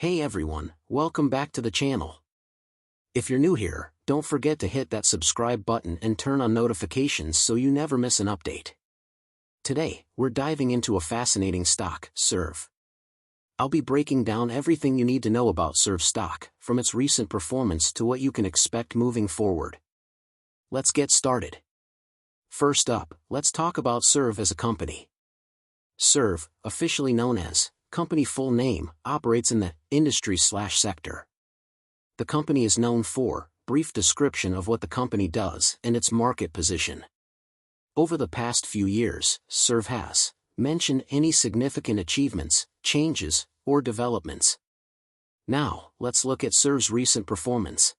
Hey everyone, welcome back to the channel. If you're new here, don't forget to hit that subscribe button and turn on notifications so you never miss an update. Today, we're diving into a fascinating stock, SERV. I'll be breaking down everything you need to know about SERV stock, from its recent performance to what you can expect moving forward. Let's get started. First up, let's talk about SERV as a company. SERV, officially known as company full name, operates in the industry/sector. The company is known for brief description of what the company does and its market position. Over the past few years, SERV has mentioned any significant achievements, changes, or developments. Now, let's look at SERV's recent performance.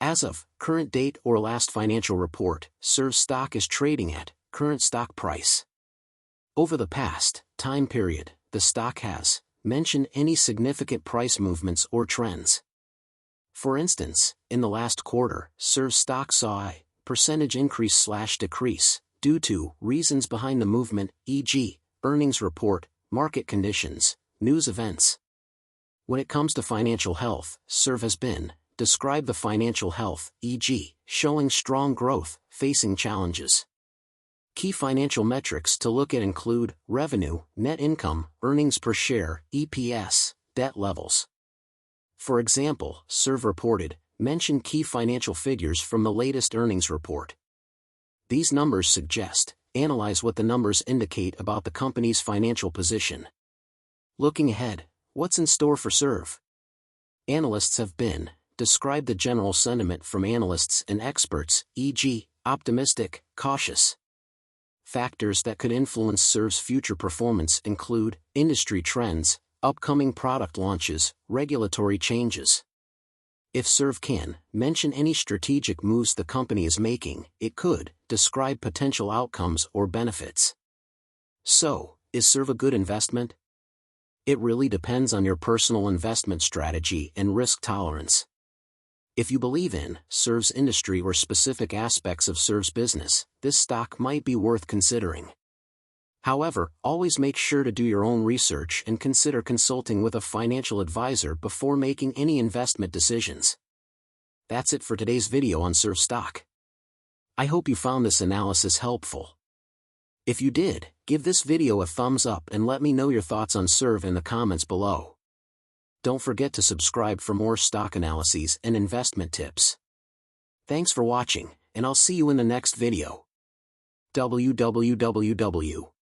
As of current date or last financial report, SERV stock is trading at current stock price. Over the past time period, the stock has mentioned any significant price movements or trends. For instance, in the last quarter, SERV stock saw a percentage increase/decrease due to reasons behind the movement, e.g., earnings report, market conditions, news events. When it comes to financial health, SERV has been described the financial health, e.g., showing strong growth, facing challenges. Key financial metrics to look at include revenue, net income, earnings per share, EPS, debt levels. For example, SERV reported, mention key financial figures from the latest earnings report. These numbers suggest, analyze what the numbers indicate about the company's financial position. Looking ahead, what's in store for SERV? Analysts have been described the general sentiment from analysts and experts, e.g., optimistic, cautious. Factors that could influence SERV's future performance include industry trends, upcoming product launches, regulatory changes. If SERV can mention any strategic moves the company is making, it could describe potential outcomes or benefits. So, is SERV a good investment? It really depends on your personal investment strategy and risk tolerance. If you believe in SERV's industry or specific aspects of SERV's business, this stock might be worth considering. However, always make sure to do your own research and consider consulting with a financial advisor before making any investment decisions. That's it for today's video on SERV stock. I hope you found this analysis helpful. If you did, give this video a thumbs up and let me know your thoughts on SERV in the comments below. Don't forget to subscribe for more stock analyses and investment tips. Thanks for watching, and I'll see you in the next video. www.